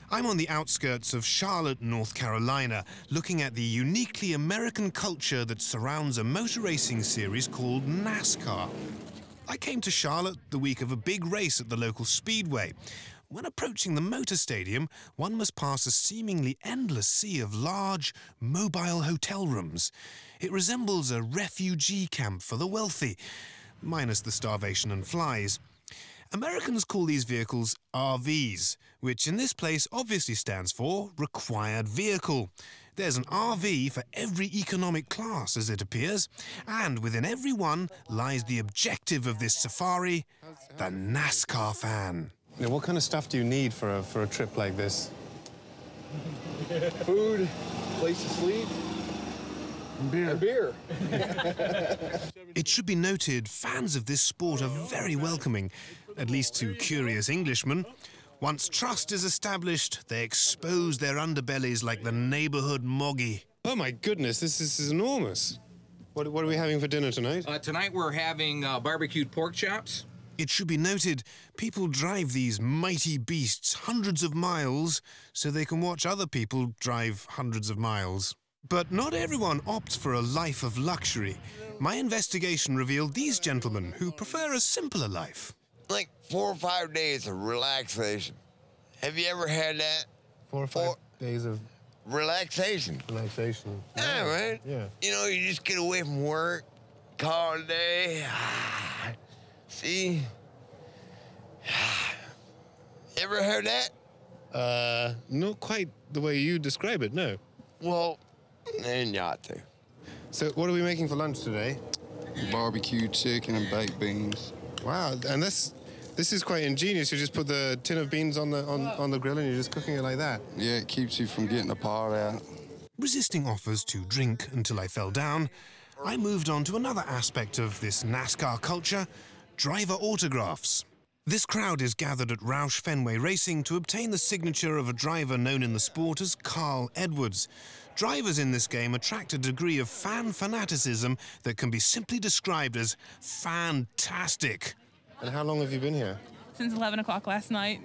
I'm on the outskirts of Charlotte, North Carolina, looking at the uniquely American culture that surrounds a motor racing series called NASCAR. I came to Charlotte the week of a big race at the local speedway. When approaching the motor stadium, one must pass a seemingly endless sea of large, mobile hotel rooms. It resembles a refugee camp for the wealthy, minus the starvation and flies. Americans call these vehicles RVs, which in this place obviously stands for required vehicle. There's an RV for every economic class, as it appears, and within every one lies the objective of this safari, the NASCAR fan. Now, what kind of stuff do you need for a trip like this? Food, place to sleep, beer. Beer. It should be noted, fans of this sport are very welcoming, at least to curious Englishmen. Once trust is established, they expose their underbellies like the neighborhood moggy. Oh my goodness, this is enormous. What are we having for dinner tonight? Tonight we're having barbecued pork chops. It should be noted, people drive these mighty beasts hundreds of miles so they can watch other people drive hundreds of miles. But not everyone opts for a life of luxury. My investigation revealed these gentlemen who prefer a simpler life. Like 4 or 5 days of relaxation. Have you ever had that? 4 or 5 days of relaxation. Relaxation. Yeah, right? Yeah. You know, you just get away from work, call it a day. See? Ever heard that? Not quite the way you describe it, no. Well, then you ought to. So what are we making for lunch today? Barbecue chicken and baked beans. Wow, and this is quite ingenious. You just put the tin of beans on the grill and you're just cooking it like that. Yeah, it keeps you from getting the pot out. Resisting offers to drink until I fell down, I moved on to another aspect of this NASCAR culture, driver autographs. This crowd is gathered at Roush Fenway Racing to obtain the signature of a driver known in the sport as Carl Edwards. Drivers in this game attract a degree of fan fanaticism that can be simply described as fantastic. And how long have you been here? Since 11 o'clock last night.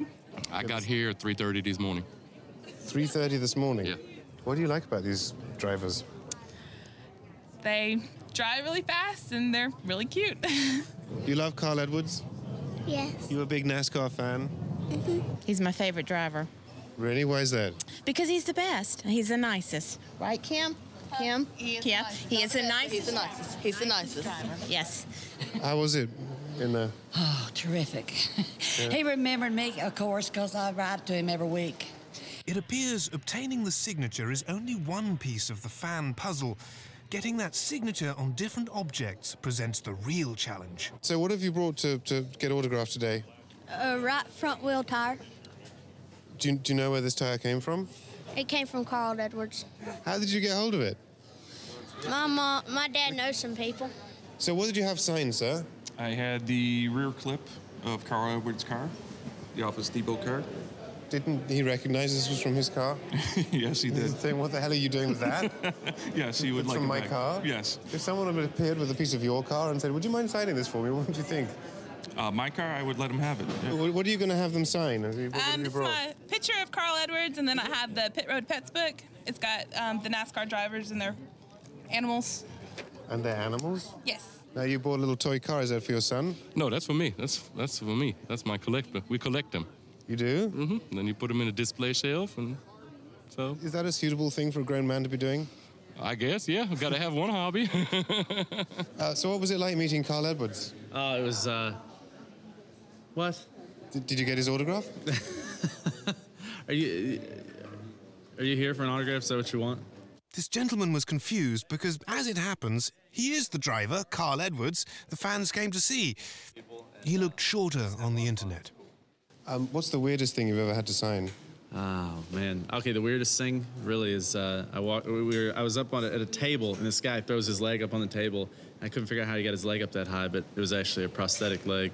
I got here at 3:30 this morning. 3:30 this morning? Yeah. What do you like about these drivers? They drive really fast and they're really cute. You love Carl Edwards? Yes. You a big NASCAR fan? Mm-hmm. He's my favorite driver. Really? Why is that? Because he's the best. He's the nicest. Right, Kim? Kim? He is Kim? nice. He is the nicest. He's the nicest. He's the nicest. Yes. How was it in the... Oh, terrific. Yeah. He remembered me, of course, because I write to him every week. It appears obtaining the signature is only one piece of the fan puzzle. Getting that signature on different objects presents the real challenge. So what have you brought to get autographed today? A right front wheel tire. Do you know where this tire came from? It came from Carl Edwards. How did you get hold of it? My dad knows some people. So what did you have signed, sir? I had the rear clip of Carl Edwards' car, the Office Depot car. Didn't he recognize this was from his car? Yes, he did. Saying, what the hell are you doing with that? Yes, he would it's like from it my back. car? Yes. If someone had appeared with a piece of your car and said, would you mind signing this for me? What would you think? My car, I would let him have it. Yeah. What are you going to have them sign? This is my picture of Carl Edwards, and then I have the Pit Road Pets book. It's got the NASCAR drivers and their animals. And their animals? Yes. Now, you bought a little toy car. Is that for your son? No, that's for me. That's for me. That's my collector. We collect them. You do? Mm-hmm. And then you put them in a display shelf, and so... Is that a suitable thing for a grown man to be doing? I guess, yeah. I've got to have one hobby. So what was it like meeting Carl Edwards? Oh, it was, what? Did you get his autograph? Are you here for an autograph? Is that what you want? This gentleman was confused because, as it happens, he is the driver, Carl Edwards, the fans came to see. He looked shorter on the internet. What's the weirdest thing you've ever had to sign? Oh, man. Okay, the weirdest thing really is I was up at a table, and this guy throws his leg up on the table. I couldn't figure out how he got his leg up that high, but it was actually a prosthetic leg.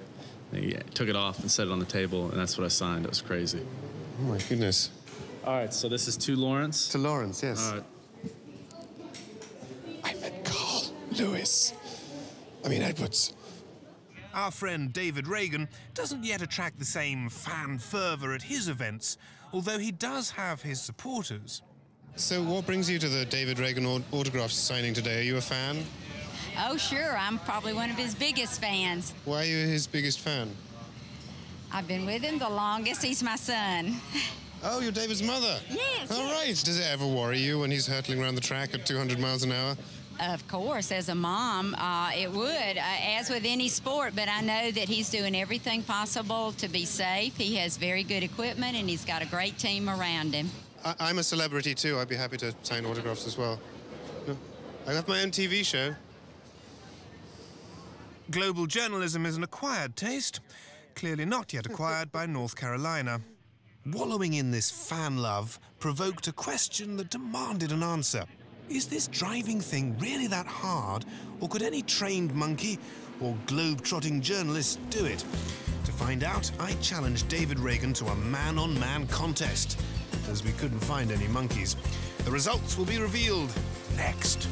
And he took it off and set it on the table, and that's what I signed. It was crazy. Oh, my goodness. All right, so this is to Lawrence. To Lawrence, yes. All right. I met Carl Edwards. Our friend David Reagan doesn't yet attract the same fan fervour at his events, although he does have his supporters. So what brings you to the David Reagan autograph signing today? Are you a fan? Oh, sure. I'm probably one of his biggest fans. Why are you his biggest fan? I've been with him the longest. He's my son. Oh, you're David's mother? Yes. All right. Does it ever worry you when he's hurtling around the track at 200 miles an hour? Of course, as a mom, it would, as with any sport, but I know that he's doing everything possible to be safe. He has very good equipment, and he's got a great team around him. I'm a celebrity, too. I'd be happy to sign autographs as well. No, I have my own TV show. Global journalism is an acquired taste, clearly not yet acquired by North Carolina. Wallowing in this fan love provoked a question that demanded an answer. Is this driving thing really that hard, or could any trained monkey or globe-trotting journalist do it? To find out, I challenged David Reagan to a man-on-man contest, as we couldn't find any monkeys. The results will be revealed next.